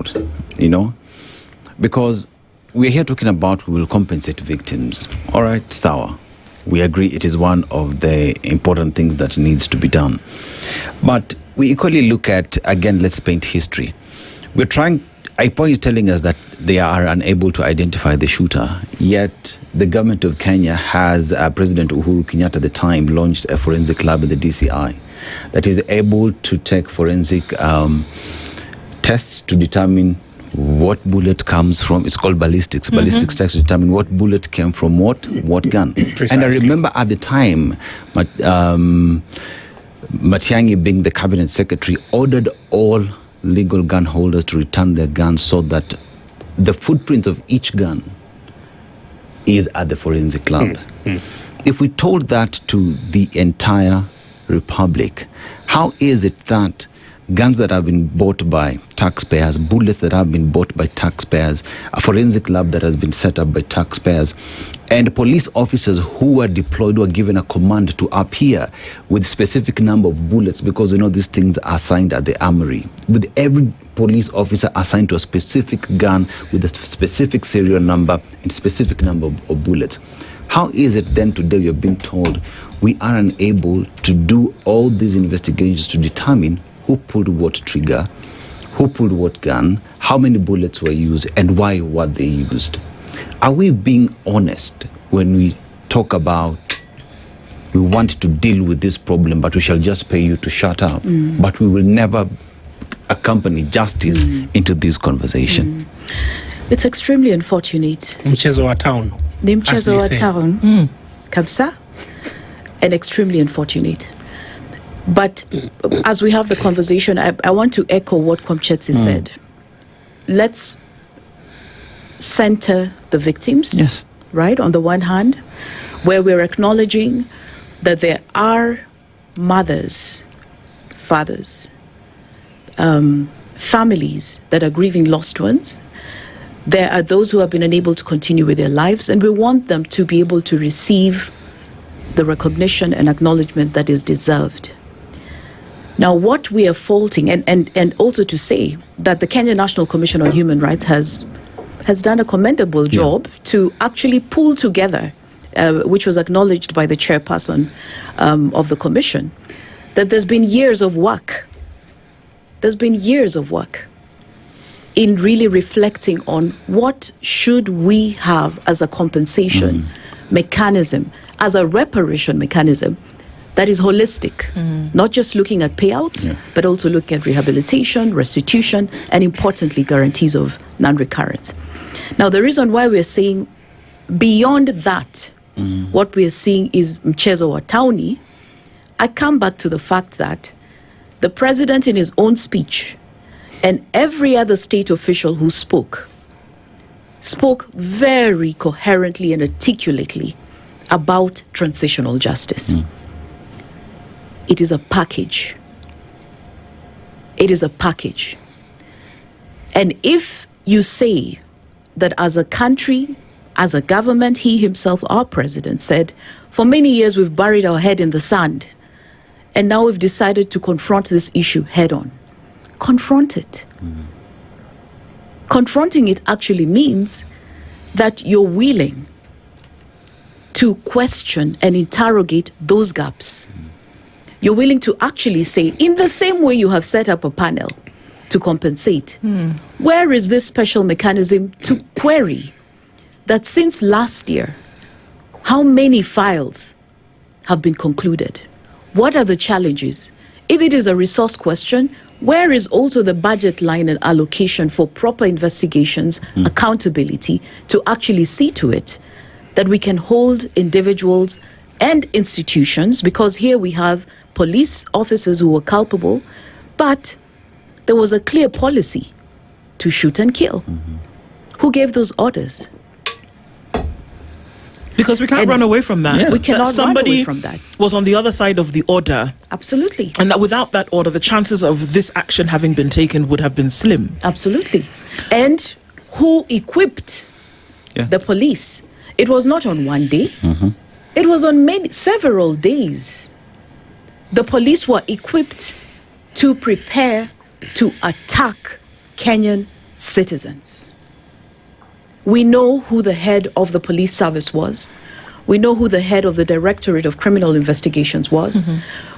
about, because we're here talking about we will compensate victims. All right, sawa. We agree it is one of the important things that needs to be done. But we equally look at, again, let's paint history. IPOA is telling us that they are unable to identify the shooter, yet the government of Kenya has, President Uhuru Kenyatta at the time, launched a forensic lab in the DCI that is able to take forensic tests to determine what bullet comes from. It's called ballistics. Mm-hmm. Ballistics tests to determine what bullet came from what gun. Precisely. And I remember at the time, Matiang'i, being the cabinet secretary, ordered all legal gun holders to return their guns so that the footprint of each gun is at the forensic lab. If we told that to the entire republic, how is it that guns that have been bought by taxpayers, bullets that have been bought by taxpayers, a forensic lab that has been set up by taxpayers, and police officers who were deployed were given a command to appear with specific number of bullets, because these things are assigned at the armory, with every police officer assigned to a specific gun with a specific serial number and specific number of bullets. How is it then today you're being told we are unable to do all these investigations to determine who pulled what trigger, who pulled what gun, how many bullets were used, and why were they used? Are we being honest when we talk about we want to deal with this problem, but we shall just pay you to shut up, but we will never accompany justice into this conversation? It's extremely unfortunate. Mchezo wa town. The mchezo wa town. Kabisa. And extremely unfortunate. But as we have the conversation, I want to echo what Kwamchetsi said. Let's center the victims, yes, right? On the one hand, where we're acknowledging that there are mothers, fathers, families that are grieving lost ones. There are those who have been unable to continue with their lives, and we want them to be able to receive the recognition and acknowledgement that is deserved. Now, what we are faulting, and also to say that the Kenya National Commission on Human Rights has done a commendable job to actually pull together, which was acknowledged by the chairperson of the commission, that there's been years of work. There's been years of work in really reflecting on what should we have as a compensation mechanism, as a reparation mechanism that is holistic, not just looking at payouts, but also looking at rehabilitation, restitution, and importantly, guarantees of non-recurrence. Now, the reason why we're saying beyond that, what we're seeing is mchezo wa tauni, I come back to the fact that the president in his own speech and every other state official who spoke very coherently and articulately about transitional justice. It is a package. It is a package. And if you say that as a country, as a government, he himself, our president, said, for many years we've buried our head in the sand, and now we've decided to confront this issue head on. Confront it. Confronting it actually means that you're willing to question and interrogate those gaps. You're willing to actually say, in the same way you have set up a panel to compensate, where is this special mechanism to query that since last year, how many files have been concluded? What are the challenges? If it is a resource question, where is also the budget line and allocation for proper investigations, accountability, to actually see to it that we can hold individuals and institutions, because here we have police officers who were culpable, but there was a clear policy to shoot and kill. Who gave those orders? Because we can't run away from that. Yeah. We cannot run away from that. Somebody was on the other side of the order. Absolutely. And that without that order, the chances of this action having been taken would have been slim. Absolutely. And who equipped the police? It was not on one day. It was on several days. The police were equipped to prepare to attack Kenyan citizens. We know who the head of the police service was. We know who the head of the Directorate of Criminal Investigations was.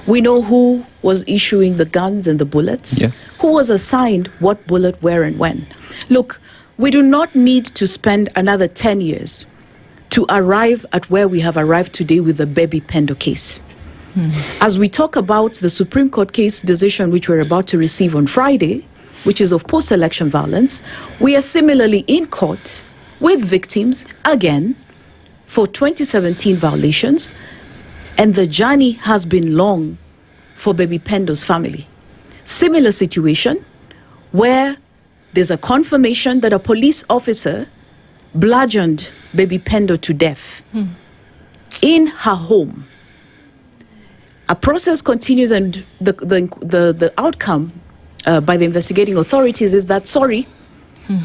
We know who was issuing the guns and the bullets, who was assigned what bullet, where, and when. Look, we do not need to spend another 10 years to arrive at where we have arrived today with the Baby Pendo case. As we talk about the Supreme Court case decision, which we're about to receive on Friday, which is of post-election violence, we are similarly in court with victims again for 2017 violations, and the journey has been long for Baby Pendo's family. Similar situation where there's a confirmation that a police officer bludgeoned Baby Pendo to death in her home. A process continues, and the outcome by the investigating authorities is that, sorry,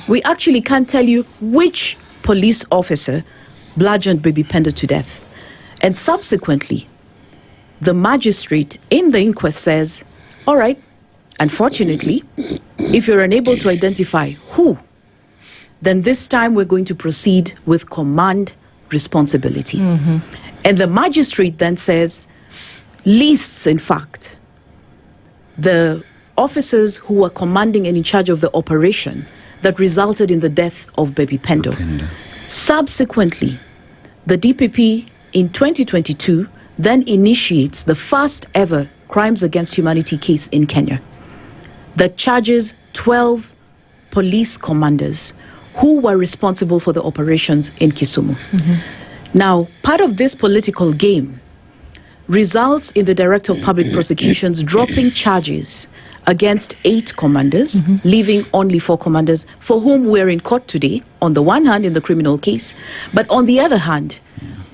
we actually can't tell you which police officer bludgeoned Baby Pendo to death. And subsequently, the magistrate in the inquest says, all right, unfortunately, if you're unable to identify who, then this time we're going to proceed with command responsibility. And the magistrate then says, lists, in fact, the officers who were commanding and in charge of the operation that resulted in the death of Baby Pendo. Subsequently, the DPP in 2022 then initiates the first ever crimes against humanity case in Kenya that charges 12 police commanders who were responsible for the operations in Kisumu. Now, part of this political game results in the Director of Public Prosecutions dropping charges against 8 commanders, leaving only 4 commanders for whom we're in court today, on the one hand in the criminal case, but on the other hand,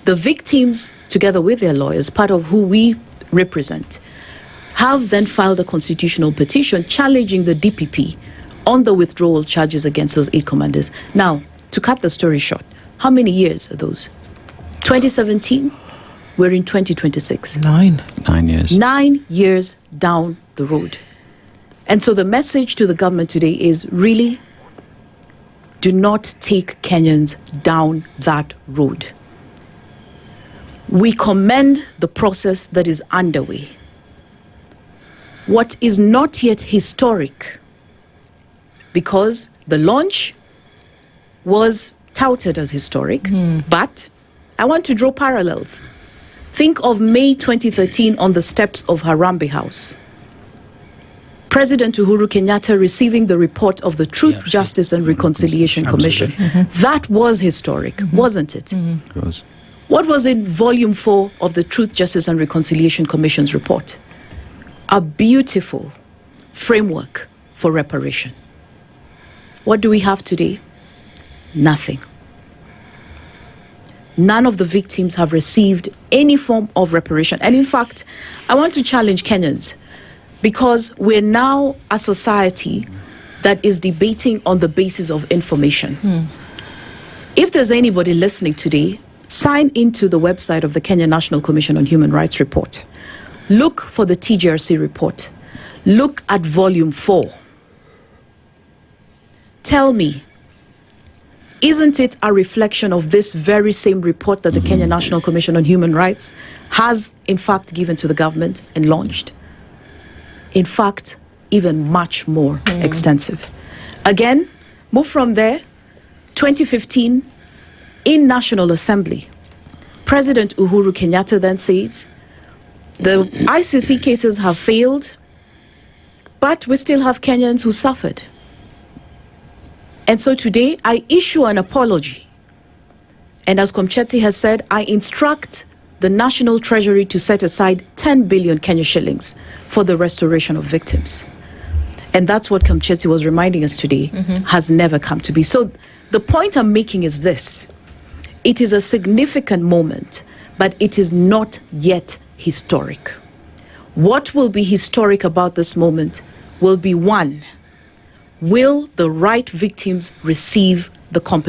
the victims, together with their lawyers, part of who we represent, have then filed a constitutional petition challenging the DPP on the withdrawal charges against those 8 commanders. Now, to cut the story short, how many years are those? 2017, we're in 2026. 9 years. 9 years down the road. And so the message to the government today is really, do not take Kenyans down that road. We commend the process that is underway. What is not yet historic, because the launch was touted as historic, but I want to draw parallels. Think of May 2013 on the steps of Harambee House. President Uhuru Kenyatta receiving the report of the Truth, Justice and Reconciliation Commission. That was historic, wasn't it? It was. What was in Volume 4 of the Truth, Justice and Reconciliation Commission's report? A beautiful framework for reparation. What do we have today? Nothing. None of the victims have received any form of reparation. And in fact, I want to challenge Kenyans, because we're now a society that is debating on the basis of information. If there's anybody listening today, sign into the website of the Kenya National Commission on Human Rights report. Look for the TJRC report. Look at Volume 4. Tell me, isn't it a reflection of this very same report that the Kenya National Commission on Human Rights has, in fact, given to the government and launched? In fact, even much more extensive. Again, move from there. 2015, in National Assembly, President Uhuru Kenyatta then says, the ICC cases have failed, but we still have Kenyans who suffered. And so today, I issue an apology. And as Komcheti has said, I instruct the National Treasury to set aside 10 billion Kenya shillings for the restoration of victims. And that's what Komcheti was reminding us today, has never come to be. So the point I'm making is this. It is a significant moment, but it is not yet historic. What will be historic about this moment will be, one, will the right victims receive the compensation?